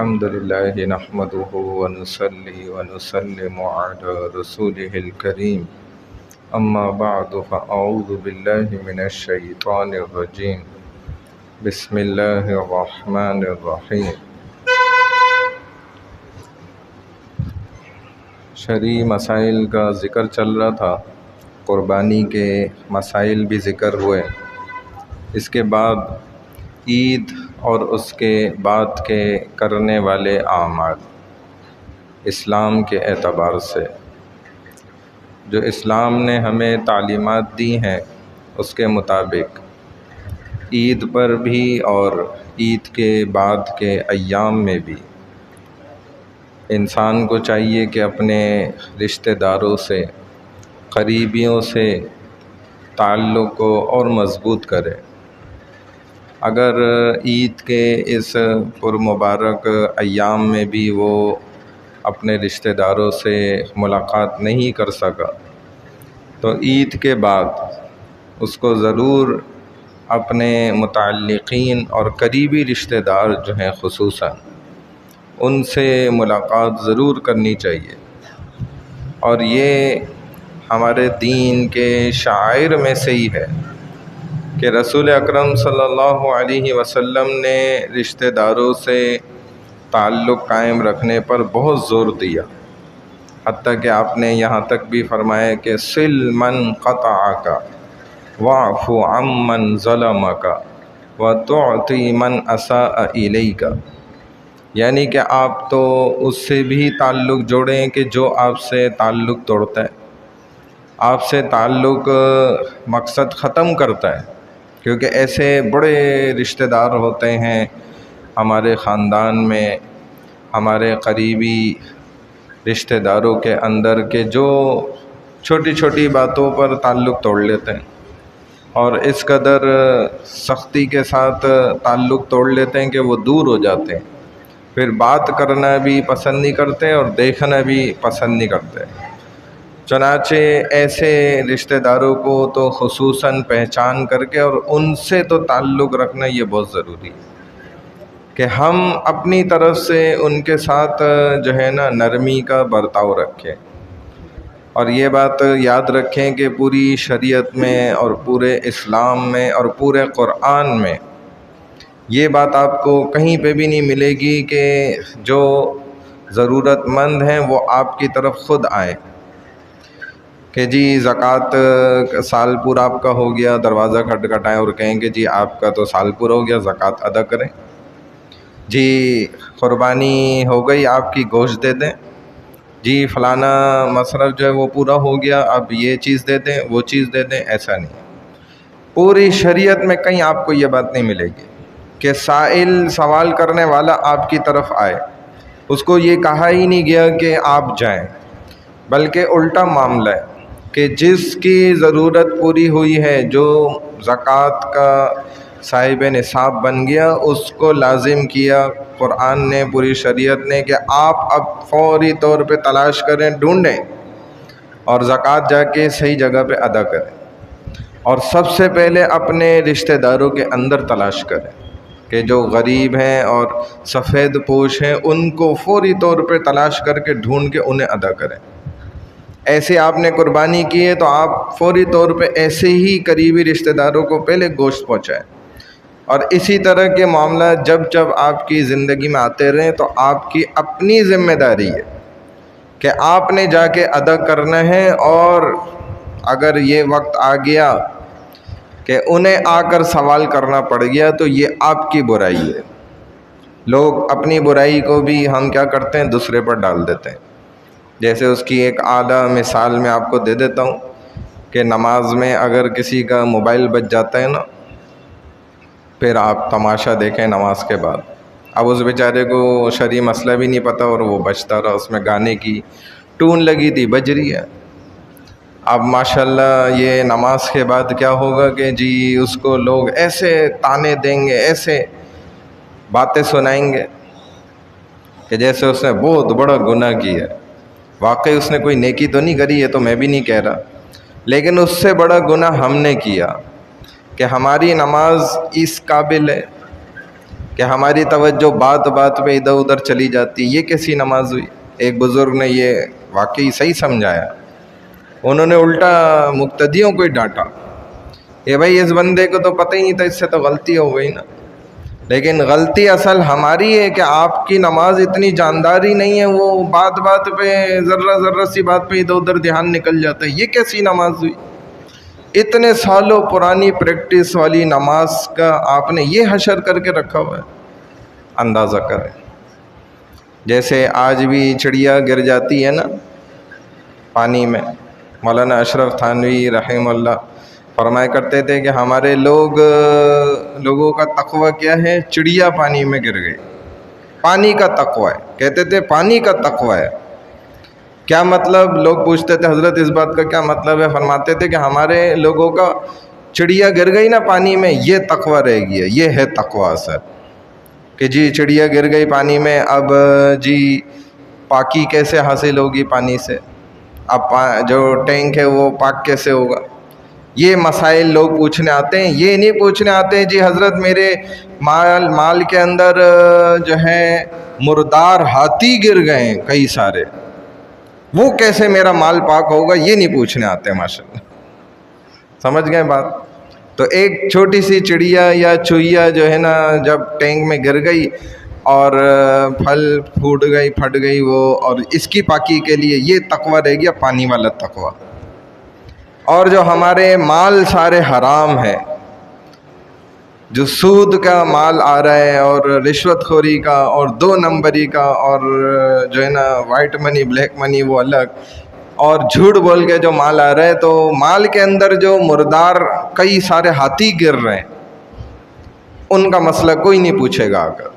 الحمد لله نحمده ونصلي ونسلم على رسوله الكريم أما بعد فأعوذ بالله من الشيطان الرجيم بسم الله الرحمن الرحيم۔ شرعی مسائل کا ذکر چل رہا تھا، قربانی کے مسائل بھی ذکر ہوئے، اس کے بعد عید اور اس کے بعد کے کرنے والے اعمال اسلام کے اعتبار سے جو اسلام نے ہمیں تعلیمات دی ہیں اس کے مطابق عید پر بھی اور عید کے بعد کے ایام میں بھی انسان کو چاہیے کہ اپنے رشتہ داروں سے، قریبیوں سے تعلق کو اور مضبوط کرے۔ اگر عید کے اس پرمبارک ایام میں بھی وہ اپنے رشتہ داروں سے ملاقات نہیں کر سکا تو عید کے بعد اس کو ضرور اپنے متعلقین اور قریبی رشتہ دار جو ہیں خصوصاً ان سے ملاقات ضرور کرنی چاہیے، اور یہ ہمارے دین کے شعائر میں سے ہی ہے کہ رسول اکرم صلی اللہ علیہ وسلم نے رشتہ داروں سے تعلق قائم رکھنے پر بہت زور دیا، حتیٰ کہ آپ نے یہاں تک بھی فرمایا کہ صل من قطعک واعف عمن ظلمک وتعطی من اساء الیک، یعنی کہ آپ تو اس سے بھی تعلق جوڑیں کہ جو آپ سے تعلق توڑتا ہے، آپ سے تعلق مقصد ختم کرتا ہے، کیونکہ ایسے بڑے رشتہ دار ہوتے ہیں ہمارے خاندان میں، ہمارے قریبی رشتہ داروں کے اندر کہ جو چھوٹی چھوٹی باتوں پر تعلق توڑ لیتے ہیں اور اس قدر سختی کے ساتھ تعلق توڑ لیتے ہیں کہ وہ دور ہو جاتے ہیں، پھر بات کرنا بھی پسند نہیں کرتے اور دیکھنا بھی پسند نہیں کرتے۔ چنانچہ ایسے رشتہ داروں کو تو خصوصاً پہچان کر کے اور ان سے تو تعلق رکھنا یہ بہت ضروری ہے کہ ہم اپنی طرف سے ان کے ساتھ جو ہے نا نرمی کا برتاؤ رکھیں، اور یہ بات یاد رکھیں کہ پوری شریعت میں اور پورے اسلام میں اور پورے قرآن میں یہ بات آپ کو کہیں پہ بھی نہیں ملے گی کہ جو ضرورت مند ہیں وہ آپ کی طرف خود آئیں کہ جی زکوٰۃ سال پورا آپ کا ہو گیا، دروازہ کھٹکھٹائیں اور کہیں کہ جی آپ کا تو سال پورا ہو گیا، زکوٰۃ ادا کریں، جی قربانی ہو گئی آپ کی، گوشت دے دیں، جی فلانا مصرف جو ہے وہ پورا ہو گیا، اب یہ چیز دے دیں، وہ چیز دے دیں۔ ایسا نہیں، پوری شریعت میں کہیں آپ کو یہ بات نہیں ملے گی کہ سائل سوال کرنے والا آپ کی طرف آئے، اس کو یہ کہا ہی نہیں گیا کہ آپ جائیں، بلکہ الٹا معاملہ ہے کہ جس کی ضرورت پوری ہوئی ہے، جو زکوٰۃ کا صاحب نصاب بن گیا، اس کو لازم کیا قرآن نے، پوری شریعت نے کہ آپ اب فوری طور پہ تلاش کریں، ڈھونڈیں اور زکوٰۃ جا کے صحیح جگہ پہ ادا کریں، اور سب سے پہلے اپنے رشتہ داروں کے اندر تلاش کریں کہ جو غریب ہیں اور سفید پوش ہیں ان کو فوری طور پہ تلاش کر کے ڈھونڈ کے انہیں ادا کریں۔ ایسے آپ نے قربانی کی ہے تو آپ فوری طور پہ ایسے ہی قریبی رشتہ داروں کو پہلے گوشت پہنچائیں، اور اسی طرح کے معاملات جب جب آپ کی زندگی میں آتے رہیں تو آپ کی اپنی ذمہ داری ہے کہ آپ نے جا کے ادا کرنا ہے، اور اگر یہ وقت آ گیا کہ انہیں آ کر سوال کرنا پڑ گیا تو یہ آپ کی برائی ہے۔ لوگ اپنی برائی کو بھی ہم کیا کرتے ہیں، دوسرے پر ڈال دیتے ہیں۔ جیسے اس کی ایک اعلیٰ مثال میں آپ کو دے دیتا ہوں کہ نماز میں اگر کسی کا موبائل بج جاتا ہے نا، پھر آپ تماشا دیکھیں نماز کے بعد، اب اس بیچارے کو شرعی مسئلہ بھی نہیں پتہ اور وہ بجتا رہا، اس میں گانے کی ٹون لگی تھی، بج رہی ہے۔ اب ماشاءاللہ یہ نماز کے بعد کیا ہوگا کہ جی اس کو لوگ ایسے تانے دیں گے، ایسے باتیں سنائیں گے کہ جیسے اس نے بہت بڑا گناہ کیا ہے۔ واقعی اس نے کوئی نیکی تو نہیں کری ہے، تو میں بھی نہیں کہہ رہا، لیکن اس سے بڑا گناہ ہم نے کیا کہ ہماری نماز اس قابل ہے کہ ہماری توجہ بات بات پہ ادھر ادھر چلی جاتی. یہ کیسی نماز ہوئی؟ ایک بزرگ نے یہ واقعی صحیح سمجھایا. انہوں نے الٹا مقتدیوں کو ہی ڈانٹا کہ بھائی اس بندے کو تو پتہ ہی نہیں تھا، اس سے تو غلطی ہو گئی نا. لیکن غلطی اصل ہماری ہے کہ آپ کی نماز اتنی جانداری نہیں ہے، وہ بات بات پہ ذرہ ذرہ سی بات پہ ادھر ادھر دھیان نکل جاتا ہے. یہ کیسی نماز ہوئی؟ اتنے سالوں پرانی پریکٹس والی نماز کا آپ نے یہ حشر کر کے رکھا ہوا ہے. اندازہ کریں، جیسے آج بھی چڑیا گر جاتی ہے نا پانی میں. مولانا اشرف تھانوی رحمہ اللہ فرمایا کرتے تھے کہ ہمارے لوگوں کا تقوی کیا ہے؟ چڑیا پانی میں گر گئی. پانی کا تقوی ہے، کہتے تھے پانی کا تقوی ہے. کیا مطلب؟ لوگ پوچھتے تھے حضرت اس بات کا کیا مطلب ہے؟ فرماتے تھے کہ ہمارے لوگوں کا چڑیا گر گئی نا پانی میں، یہ تقوی رہ گیا. یہ ہے تقوی اثر کہ جی چڑیا گر گئی پانی میں، اب جی پاکی کیسے حاصل ہوگی پانی سے؟ اب جو ٹینک ہے وہ پاک کیسے ہوگا؟ یہ مسائل لوگ پوچھنے آتے ہیں. یہ نہیں پوچھنے آتے ہیں جی حضرت میرے مال کے اندر جو ہے مردار ہاتھی گر گئے ہیں کئی سارے، وہ کیسے میرا مال پاک ہوگا؟ یہ نہیں پوچھنے آتے ماشاءاللہ. سمجھ گئے بات؟ تو ایک چھوٹی سی چڑیا یا چوہیا جو ہے نا جب ٹینک میں گر گئی اور پھل پھٹ گئی وہ، اور اس کی پاکی کے لیے یہ تقوی رہ گیا، پانی والا تقوی. اور جو ہمارے مال سارے حرام ہیں، جو سود کا مال آ رہا ہے اور رشوت خوری کا اور 2 نمبری کا اور جو ہے نا وائٹ منی بلیک منی وہ الگ، اور جھوٹ بول کے جو مال آ رہا ہے، تو مال کے اندر جو مردار کئی سارے ہاتھی گر رہے ہیں ان کا مسئلہ کوئی نہیں پوچھے گا اگر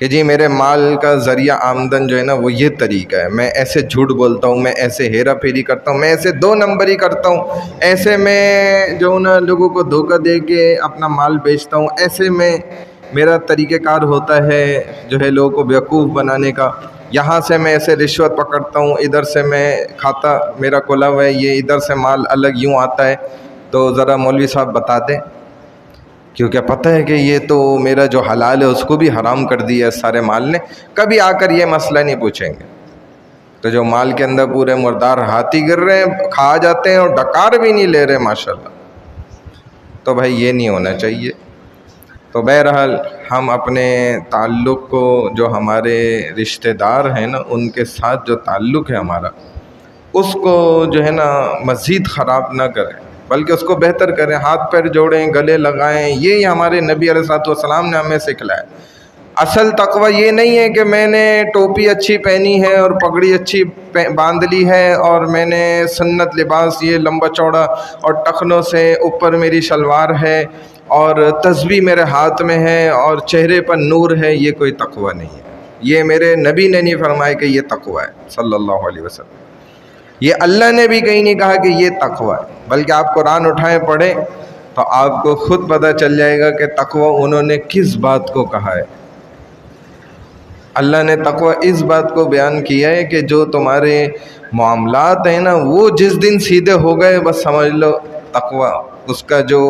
کہ جی میرے مال کا ذریعہ آمدن جو ہے نا وہ یہ طریقہ ہے، میں ایسے جھوٹ بولتا ہوں، میں ایسے ہیرا پھیری کرتا ہوں، میں ایسے 2 نمبری کرتا ہوں، ایسے میں جو نا لوگوں کو دھوکہ دے کے اپنا مال بیچتا ہوں، ایسے میں میرا طریقہ کار ہوتا ہے جو ہے لوگوں کو بیوقوف بنانے کا. یہاں سے میں ایسے رشوت پکڑتا ہوں، ادھر سے میں کھاتا، میرا کھلا ہوا ہے یہ، ادھر سے مال الگ یوں آتا ہے. تو ذرا مولوی صاحب بتا دیں، کیونکہ پتہ ہے کہ یہ تو میرا جو حلال ہے اس کو بھی حرام کر دیا سارے مال نے. کبھی آ کر یہ مسئلہ نہیں پوچھیں گے. تو جو مال کے اندر پورے مردار ہاتھی گر رہے ہیں، کھا جاتے ہیں اور ڈکار بھی نہیں لے رہے ماشاءاللہ، تو بھائی یہ نہیں ہونا چاہیے. تو بہرحال ہم اپنے تعلق کو، جو ہمارے رشتہ دار ہیں نا ان کے ساتھ جو تعلق ہے ہمارا، اس کو جو ہے نا مزید خراب نہ کریں، بلکہ اس کو بہتر کریں. ہاتھ پیر جوڑیں، گلے لگائیں، یہی ہمارے نبی علیہ الصلوۃ والسلام نے ہمیں سکھلایا. اصل تقوی یہ نہیں ہے کہ میں نے ٹوپی اچھی پہنی ہے اور پگڑی اچھی باندھ لی ہے اور میں نے سنت لباس یہ لمبا چوڑا اور ٹخنوں سے اوپر میری شلوار ہے اور تسبیح میرے ہاتھ میں ہے اور چہرے پر نور ہے. یہ کوئی تقوی نہیں ہے. یہ میرے نبی نے نہیں فرمایا کہ یہ تقوی ہے صلی اللہ علیہ وسلم. یہ اللہ نے بھی کہیں نہیں کہا کہ یہ تقوی ہے، بلکہ آپ قرآن اٹھائیں پڑھیں تو آپ کو خود پتہ چل جائے گا کہ تقوی انہوں نے کس بات کو کہا ہے. اللہ نے تقوی اس بات کو بیان کیا ہے کہ جو تمہارے معاملات ہیں نا وہ جس دن سیدھے ہو گئے بس سمجھ لو تقوی. اس کا جو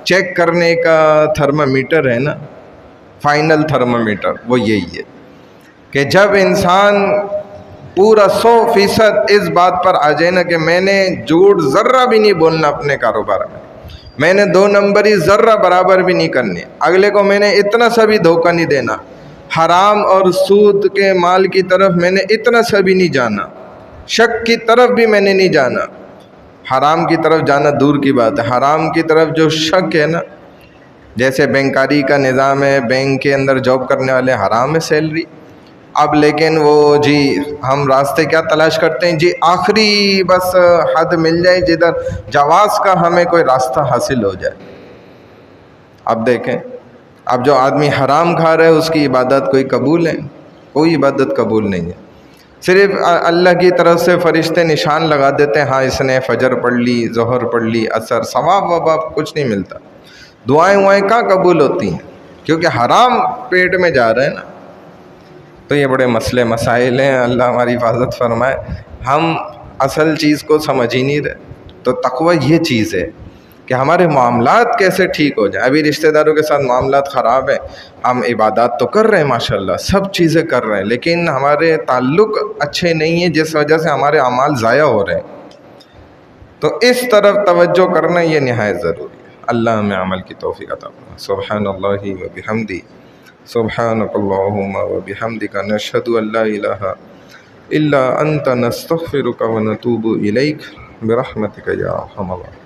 چیک کرنے کا تھرمامیٹر ہے نا، فائنل تھرمامیٹر، وہ یہی ہے کہ جب انسان پورا 100% اس بات پر آ جائے نا کہ میں نے جھوٹ ذرہ بھی نہیں بولنا اپنے کاروبار میں نے 2 نمبری ذرہ برابر بھی نہیں کرنی، اگلے کو میں نے اتنا سا بھی دھوکہ نہیں دینا، حرام اور سود کے مال کی طرف میں نے اتنا سا بھی نہیں جانا، شک کی طرف بھی میں نے نہیں جانا. حرام کی طرف جانا دور کی بات ہے، حرام کی طرف جو شک ہے نا، جیسے بینکاری کا نظام ہے، بینک کے اندر جاب کرنے والے حرام ہے سیلری. اب لیکن وہ جی ہم راستے کیا تلاش کرتے ہیں؟ جی آخری بس حد مل جائے جدھر جواز کا ہمیں کوئی راستہ حاصل ہو جائے. اب دیکھیں، اب جو آدمی حرام کھا رہا ہے اس کی عبادت کوئی قبول ہے؟ کوئی عبادت قبول نہیں ہے. صرف اللہ کی طرف سے فرشتے نشان لگا دیتے ہیں، ہاں اس نے فجر پڑھ لی، ظہر پڑھ لی، عصر، ثواب وباب کچھ نہیں ملتا. دعائیں کہاں قبول ہوتی ہیں؟ کیونکہ حرام پیٹ میں جا رہے ہیں نا. تو یہ بڑے مسئلے مسائل ہیں، اللہ ہماری حفاظت فرمائے. ہم اصل چیز کو سمجھ ہی نہیں رہے. تو تقوی یہ چیز ہے کہ ہمارے معاملات کیسے ٹھیک ہو جائیں. ابھی رشتہ داروں کے ساتھ معاملات خراب ہیں، ہم عبادات تو کر رہے ہیں ماشاءاللہ، سب چیزیں کر رہے ہیں، لیکن ہمارے تعلق اچھے نہیں ہیں جس وجہ سے ہمارے اعمال ضائع ہو رہے ہیں. تو اس طرف توجہ کرنا یہ نہایت ضروری ہے. اللہ ہمیں عمل کی توفیق عطا فرمائے. سبحان اللہ و بحمدہ، سبحانک اللہم و بحمدک، نشہد ان لا الہ الا انت، نستغفرک و نتوب الیک، برحمتک یا ارحم الراحمین.